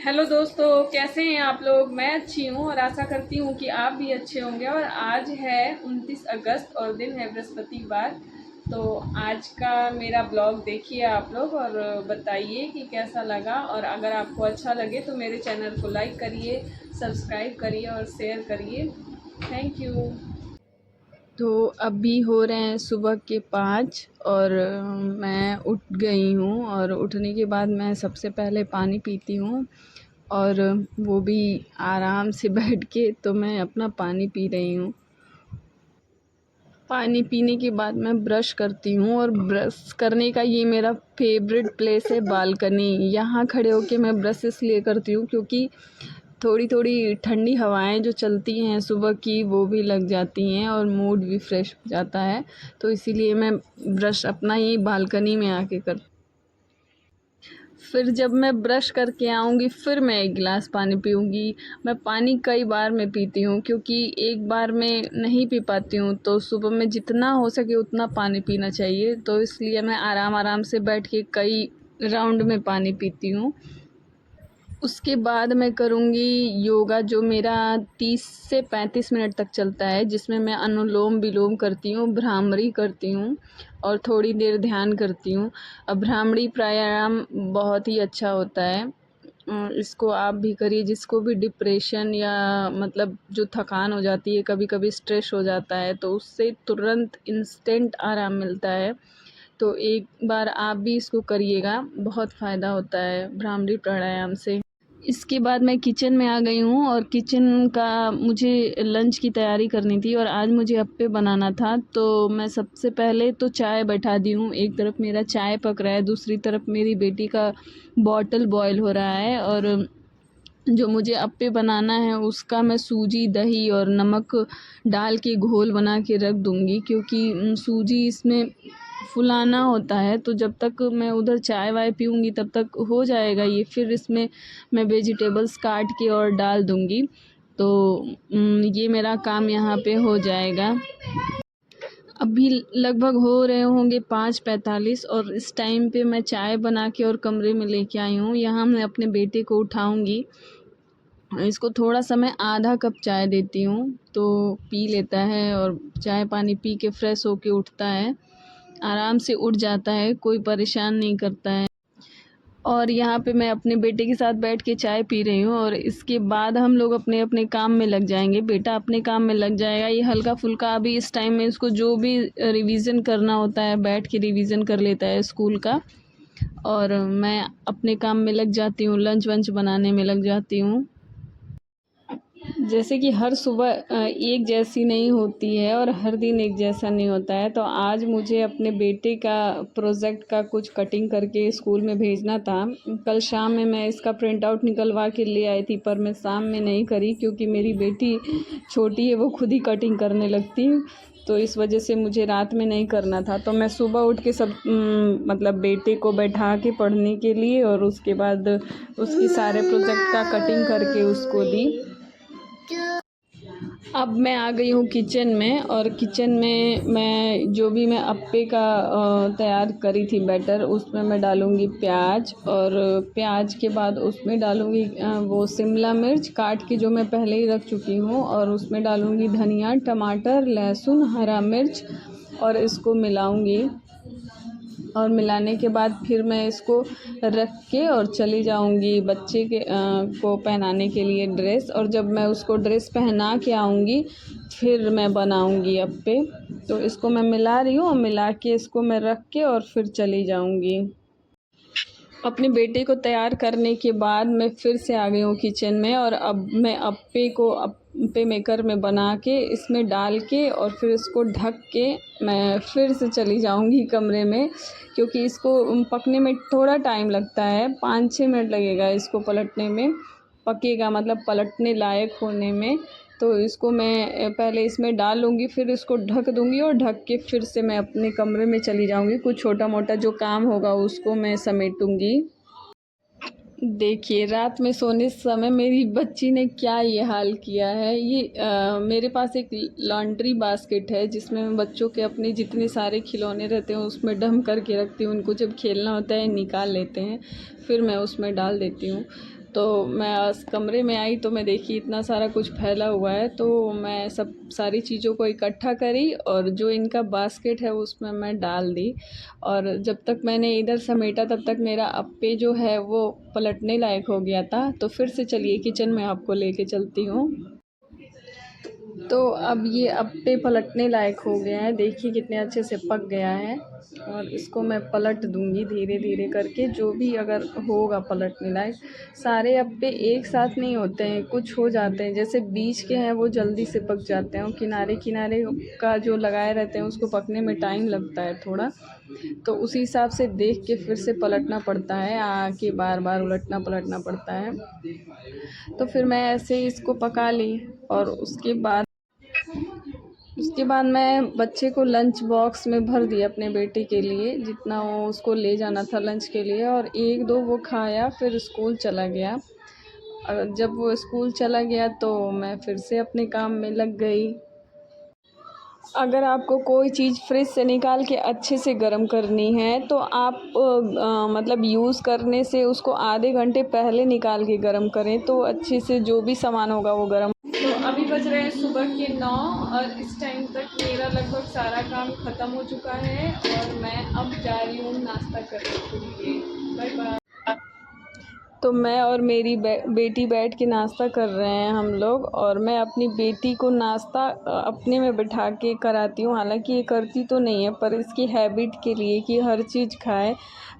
Hello दोस्तों, कैसे हैं आप लोग। मैं अच्छी हूँ और आशा करती हूँ कि आप भी अच्छे होंगे। और आज है 29 अगस्त और दिन है बृहस्पतिवार। तो आज का मेरा ब्लॉग देखिए आप लोग और बताइए कि कैसा लगा। और अगर आपको अच्छा लगे तो मेरे चैनल को लाइक करिए, सब्सक्राइब करिए और शेयर करिए। Thank you. तो अभी हो रहे हैं सुबह के 5 और मैं उठ गई हूँ। और उठने के बाद मैं सबसे पहले पानी पीती हूँ और वो भी आराम से बैठ के। तो मैं अपना पानी पी रही हूँ। पानी पीने के बाद मैं ब्रश करती हूँ और ब्रश करने का ये मेरा फेवरेट प्लेस है बालकनी। यहाँ खड़े होके मैं ब्रश इसलिए करती हूँ क्योंकि थोड़ी थोड़ी ठंडी हवाएं जो चलती हैं सुबह की वो भी लग जाती हैं और मूड भी फ्रेश हो जाता है। तो इसीलिए मैं ब्रश अपना ही बालकनी में आके करती। फिर जब मैं ब्रश करके आऊँगी फिर मैं एक गिलास पानी पीऊँगी। मैं पानी कई बार में पीती हूँ क्योंकि एक बार में नहीं पी पाती हूँ। तो सुबह में जितना हो सके उतना पानी पीना चाहिए। तो इसलिए मैं आराम आराम से बैठ के कई राउंड में पानी पीती हूँ। उसके बाद मैं करूँगी योगा, जो मेरा 30 से 35 मिनट तक चलता है, जिसमें मैं अनुलोम विलोम करती हूँ, भ्रामरी करती हूँ और थोड़ी देर ध्यान करती हूँ। भ्रामरी प्राणायाम बहुत ही अच्छा होता है। इसको आप भी करिए। जिसको भी डिप्रेशन या मतलब जो थकान हो जाती है, कभी कभी स्ट्रेस हो जाता है, तो उससे तुरंत इंस्टेंट आराम मिलता है। तो एक बार आप भी इसको करिएगा, बहुत फ़ायदा होता है भ्रामरी प्राणायाम से। इसके बाद मैं किचन में आ गई हूँ और किचन का मुझे लंच की तैयारी करनी थी और आज मुझे अप्पे बनाना था। तो मैं सबसे पहले तो चाय बैठा दी हूँ। एक तरफ मेरा चाय पक रहा है, दूसरी तरफ मेरी बेटी का बॉटल बॉयल हो रहा है। और जो मुझे अप्पे बनाना है उसका मैं सूजी, दही और नमक डाल के घोल बना के रख दूँगी, क्योंकि सूजी इसमें फुलाना होता है। तो जब तक मैं उधर चाय वाय पीऊँगी तब तक हो जाएगा ये। फिर इसमें मैं वेजिटेबल्स काट के और डाल दूँगी। तो ये मेरा काम यहाँ पे हो जाएगा। अभी लगभग हो रहे होंगे 5:45 और इस टाइम पे मैं चाय बना के और कमरे में लेके आई हूँ। यहाँ मैं अपने बेटे को उठाऊँगी। इसको थोड़ा सा मैं आधा कप चाय देती हूँ तो पी लेता है और चाय पानी पी के फ्रेश होके उठता है। आराम से उठ जाता है, कोई परेशान नहीं करता है। और यहाँ पे मैं अपने बेटे के साथ बैठ के चाय पी रही हूँ और इसके बाद हम लोग अपने अपने काम में लग जाएंगे। बेटा अपने काम में लग जाएगा। ये हल्का फुल्का अभी इस टाइम में इसको जो भी रिवीजन करना होता है बैठ के रिवीजन कर लेता है स्कूल का। और मैं अपने काम में लग जाती हूँ, लंच वंच बनाने में लग जाती हूँ। जैसे कि हर सुबह एक जैसी नहीं होती है और हर दिन एक जैसा नहीं होता है। तो आज मुझे अपने बेटे का प्रोजेक्ट का कुछ कटिंग करके स्कूल में भेजना था। कल शाम में मैं इसका प्रिंट आउट निकलवा के ले आई थी, पर मैं शाम में नहीं करी क्योंकि मेरी बेटी छोटी है, वो खुद ही कटिंग करने लगती। तो इस वजह से मुझे रात में नहीं करना था। तो मैं सुबह उठ के सब मतलब बेटे को बैठा के पढ़ने के लिए और उसके बाद उसकी सारे प्रोजेक्ट का कटिंग करके उसको दी। अब मैं आ गई हूँ किचन में और किचन में मैं जो भी मैं अप्पे का तैयार करी थी बैटर, उसमें मैं डालूँगी प्याज। और प्याज के बाद उसमें डालूँगी वो शिमला मिर्च काट के जो मैं पहले ही रख चुकी हूँ। और उसमें डालूँगी धनिया, टमाटर, लहसुन, हरा मिर्च और इसको मिलाऊँगी। और मिलाने के बाद फिर मैं इसको रख के और चली जाऊंगी बच्चे के को पहनाने के लिए ड्रेस। और जब मैं उसको ड्रेस पहना के आऊँगी फिर मैं बनाऊंगी अप्पे। तो इसको मैं मिला रही हूँ और मिला के इसको मैं रख के और फिर चली जाऊंगी। अपने बेटे को तैयार करने के बाद मैं फिर से आ गई हूँ किचन में और अब मैं अप्पे को अप्पे मेकर में बना के इसमें डाल के और फिर इसको ढक के मैं फिर से चली जाऊँगी कमरे में, क्योंकि इसको पकने में थोड़ा टाइम लगता है। 5-6 मिनट लगेगा इसको पलटने में, पकेगा मतलब पलटने लायक होने में। तो इसको मैं पहले इसमें डाल लूँगी, फिर इसको ढक दूँगी और ढक के फिर से मैं अपने कमरे में चली जाऊँगी। कुछ छोटा मोटा जो काम होगा उसको मैं समेटूँगी। देखिए रात में सोने समय मेरी बच्ची ने क्या ये हाल किया है। ये मेरे पास एक लॉन्ड्री बास्केट है जिसमें मैं बच्चों के अपने जितने सारे खिलौने रहते हैं उसमें डम करके रखती हूँ। उनको जब खेलना होता है निकाल लेते हैं, फिर मैं उसमें डाल देती हूँ। तो मैं कमरे में आई तो मैं देखी इतना सारा कुछ फैला हुआ है, तो मैं सब सारी चीज़ों को इकट्ठा करी और जो इनका बास्केट है उसमें मैं डाल दी। और जब तक मैंने इधर समेटा तब तक मेरा अप्पे जो है वो पलटने लायक हो गया था। तो फिर से चलिए किचन में आपको लेके चलती हूँ। तो अब ये अप्पे पलटने लायक हो गया है, देखिए कितने अच्छे से पक गया है। और इसको मैं पलट दूंगी धीरे धीरे करके, जो भी अगर होगा पलटने लायक। सारे अप्पे एक साथ नहीं होते हैं, कुछ हो जाते हैं, जैसे बीच के हैं वो जल्दी से पक जाते हैं और किनारे किनारे का जो लगाए रहते हैं उसको पकने में टाइम लगता है थोड़ा। तो उसी हिसाब से देख के फिर से पलटना पड़ता है, आके बार बार उलटना पलटना पड़ता है। तो फिर मैं ऐसे ही इसको पका ली। और उसके बाद मैं बच्चे को लंच बॉक्स में भर दिया अपने बेटे के लिए, जितना वो उसको ले जाना था लंच के लिए, और एक दो वो खाया फिर स्कूल चला गया। और जब वो स्कूल चला गया तो मैं फिर से अपने काम में लग गई। अगर आपको कोई चीज़ फ्रिज से निकाल के अच्छे से गर्म करनी है तो आप मतलब यूज़ करने से उसको आधे घंटे पहले निकाल के गर्म करें, तो अच्छे से जो भी सामान होगा वो गर्म। तो अभी बज रहे हैं सुबह के 9 और इस टाइम तक मेरा लगभग सारा काम ख़त्म हो चुका है और मैं अब जा रही हूँ नाश्ता करने के लिए। Bye bye. तो मैं और मेरी बेटी बैठ के नाश्ता कर रहे हैं हम लोग, और मैं अपनी बेटी को नाश्ता अपने में बिठा के कराती हूँ। हालांकि ये करती तो नहीं है, पर इसकी हैबिट के लिए कि हर चीज़ खाए,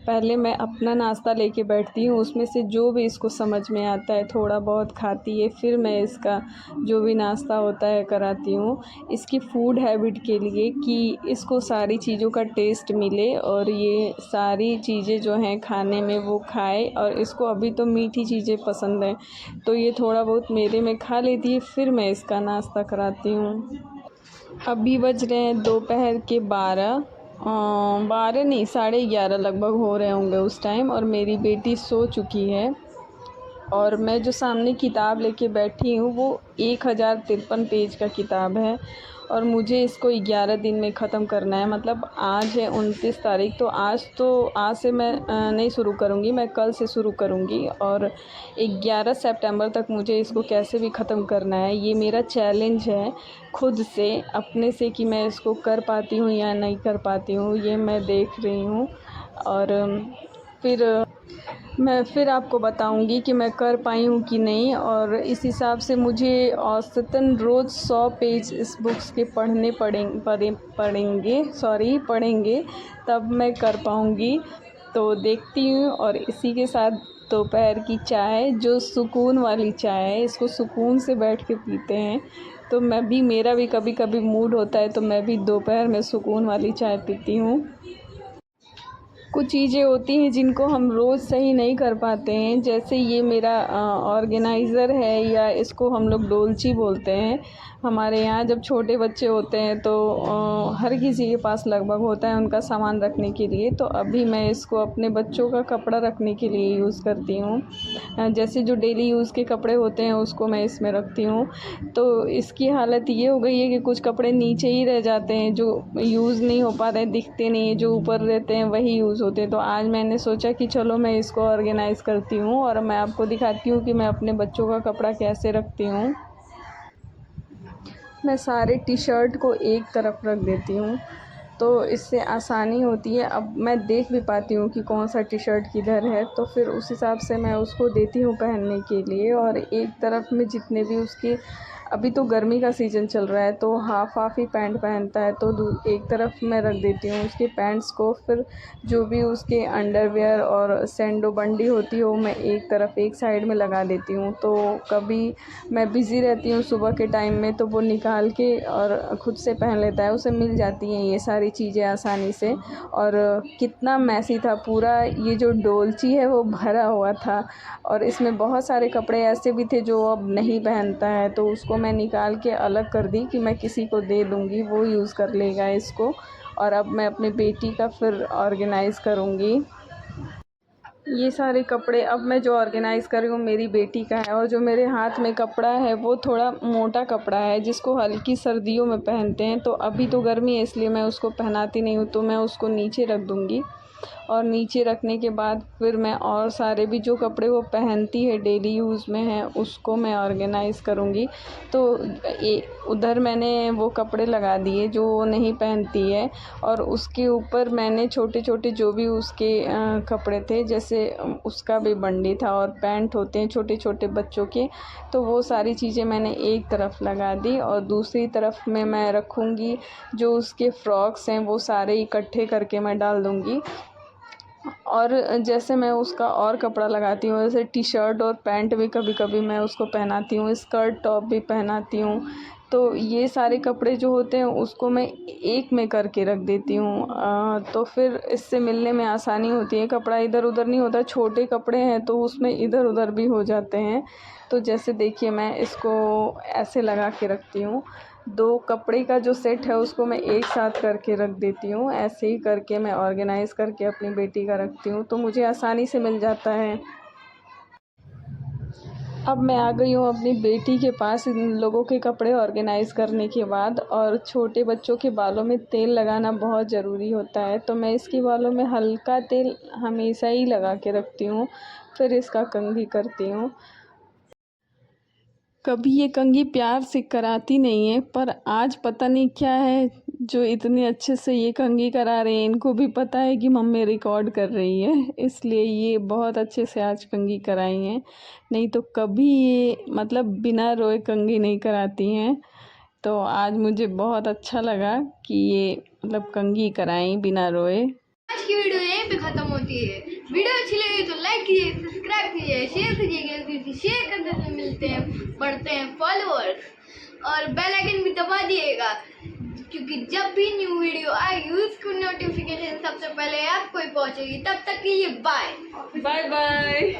पहले मैं अपना नाश्ता लेके बैठती हूँ, उसमें से जो भी इसको समझ में आता है थोड़ा बहुत खाती है, फिर मैं इसका जो भी नाश्ता होता है कराती हूँ। इसकी फूड हैबिट के लिए कि इसको सारी चीज़ों का टेस्ट मिले और ये सारी चीज़ें जो हैं खाने में वो खाए। और इसको अभी तो मीठी चीज़ें पसंद हैं, तो ये थोड़ा बहुत मेरे में खा लेती है, फिर मैं इसका नाश्ता कराती हूँ। अभी बज रहे हैं दोपहर के 12 नहीं 11:30 लगभग हो रहे होंगे उस टाइम, और मेरी बेटी सो चुकी है। और मैं जो सामने किताब लेके बैठी हूँ वो 1053 पेज का किताब है, और मुझे इसको 11 दिन में ख़त्म करना है। मतलब आज है 29 तारीख, तो आज से मैं नहीं शुरू करूँगी, मैं कल से शुरू करूँगी, और 11 सितंबर तक मुझे इसको कैसे भी ख़त्म करना है। ये मेरा चैलेंज है खुद से, अपने से, कि मैं इसको कर पाती हूँ या नहीं कर पाती हूँ, ये मैं देख रही हूँ। और फिर मैं फिर आपको बताऊंगी कि मैं कर पाई हूँ कि नहीं। और इस हिसाब से मुझे औसतन रोज़ 100 पेज इस बुक्स के पढ़ेंगे, तब मैं कर पाऊँगी। तो देखती हूँ। और इसी के साथ दोपहर की चाय, जो सुकून वाली चाय है, इसको सुकून से बैठ के पीते हैं। तो मेरा भी कभी कभी मूड होता है तो मैं भी दोपहर में सुकून वाली चाय पीती हूँ। कुछ चीज़ें होती हैं जिनको हम रोज़ सही नहीं कर पाते हैं, जैसे ये मेरा ऑर्गेनाइज़र है, या इसको हम लोग डोलची बोलते हैं। हमारे यहाँ जब छोटे बच्चे होते हैं तो हर किसी के पास लगभग होता है उनका सामान रखने के लिए। तो अभी मैं इसको अपने बच्चों का कपड़ा रखने के लिए यूज़ करती हूँ। जैसे जो डेली यूज़ के कपड़े होते हैं उसको मैं इसमें रखती हूँ। तो इसकी हालत ये हो गई है कि कुछ कपड़े नीचे ही रह जाते हैं, जो यूज़ नहीं हो पाते, दिखते नहीं है, जो ऊपर रहते हैं वही यूज़ होते हैं। तो आज मैंने सोचा कि चलो मैं इसको ऑर्गेनाइज़ करती हूँ और मैं आपको दिखाती हूँ कि मैं अपने बच्चों का कपड़ा कैसे रखती हूँ। मैं सारे टी शर्ट को एक तरफ रख देती हूँ, तो इससे आसानी होती है। अब मैं देख भी पाती हूँ कि कौन सा टी शर्ट किधर है, तो फिर उस हिसाब से मैं उसको देती हूँ पहनने के लिए। और एक तरफ में जितने भी उसके, अभी तो गर्मी का सीज़न चल रहा है तो हाफ़ हाफ़ ही पैंट पहनता है, तो एक तरफ मैं रख देती हूँ उसके पैंट्स को। फिर जो भी उसके अंडरवियर और सैंडो बंडी होती है वो मैं एक तरफ एक साइड में लगा देती हूँ। तो कभी मैं बिज़ी रहती हूँ सुबह के टाइम में तो वो निकाल के और खुद से पहन लेता है, उसे मिल जाती हैं ये सारी चीज़ें आसानी से। और कितना मैसी था पूरा, ये जो डोलची है वो भरा हुआ था, और इसमें बहुत सारे कपड़े ऐसे भी थे जो अब नहीं पहनता है, तो उसको मैं निकाल के अलग कर दी कि मैं किसी को दे दूँगी, वो यूज़ कर लेगा इसको। और अब मैं अपनी बेटी का फिर ऑर्गेनाइज़ करूँगी। ये सारे कपड़े अब मैं जो ऑर्गेनाइज़ कर रही हूँ मेरी बेटी का है, और जो मेरे हाथ में कपड़ा है वो थोड़ा मोटा कपड़ा है जिसको हल्की सर्दियों में पहनते हैं। तो अभी तो गर्मी है इसलिए मैं उसको पहनाती नहीं हूँ, तो मैं उसको नीचे रख दूँगी। और नीचे रखने के बाद फिर मैं और सारे भी जो कपड़े वो पहनती है डेली यूज़ में हैं उसको मैं ऑर्गेनाइज़ करूँगी। तो उधर मैंने वो कपड़े लगा दिए जो वो नहीं पहनती है, और उसके ऊपर मैंने छोटे-छोटे जो भी उसके कपड़े थे, जैसे उसका भी बंडी था और पैंट होते हैं छोटे-छोटे बच्चों के, तो वो सारी चीज़ें मैंने एक तरफ लगा दी और दूसरी तरफ में मैं रखूँगी जो उसके फ्रॉक्स हैं वो सारे इकट्ठे करके मैं डाल दूँगी। और जैसे मैं उसका और कपड़ा लगाती हूँ, जैसे टी-शर्ट और पैंट भी कभी-कभी मैं उसको पहनाती हूँ, स्कर्ट टॉप भी पहनाती हूँ। तो ये सारे कपड़े जो होते हैं उसको मैं एक में करके रख देती हूँ, तो फिर इससे मिलने में आसानी होती है, कपड़ा इधर-उधर नहीं होता। छोटे कपड़े हैं तो उसमें इधर-उधर भी हो जाते हैं। तो जैसे देखिए मैं इसको ऐसे लगा के रखती हूँ। 2 कपड़े का जो सेट है उसको मैं एक साथ करके रख देती हूँ। ऐसे ही करके मैं ऑर्गेनाइज़ करके अपनी बेटी का रखती हूँ, तो मुझे आसानी से मिल जाता है। अब मैं आ गई हूँ अपनी बेटी के पास इन लोगों के कपड़े ऑर्गेनाइज़ करने के बाद, और छोटे बच्चों के बालों में तेल लगाना बहुत ज़रूरी होता है, तो मैं इसके बालों में हल्का तेल हमेशा ही लगा के रखती हूँ, फिर इसका कंघी करती हूँ। कभी ये कंघी प्यार से कराती नहीं है, पर आज पता नहीं क्या है जो इतने अच्छे से ये कंघी करा रहे हैं। इनको भी पता है कि मम्मी रिकॉर्ड कर रही है, इसलिए ये बहुत अच्छे से आज कंघी कराई हैं। नहीं तो कभी ये मतलब बिना रोए कंघी नहीं कराती हैं। तो आज मुझे बहुत अच्छा लगा कि ये मतलब कंघी कराई बिना रोए। आज की वीडियो यहीं पे खत्म होती है। वीडियो अच्छी लगी तो लाइक कीजिए, सब्सक्राइब कीजिए, शेयर कीजिएगा, क्योंकि शेयर करने से मिलते हैं बढ़ते हैं फॉलोअर्स, और बेल आइकन भी दबा दिएगा, क्योंकि जब भी न्यू वीडियो आएगी उसकी नोटिफिकेशन सबसे पहले आपको ही पहुंचेगी। तब तक के लिए बाय बाय बाय।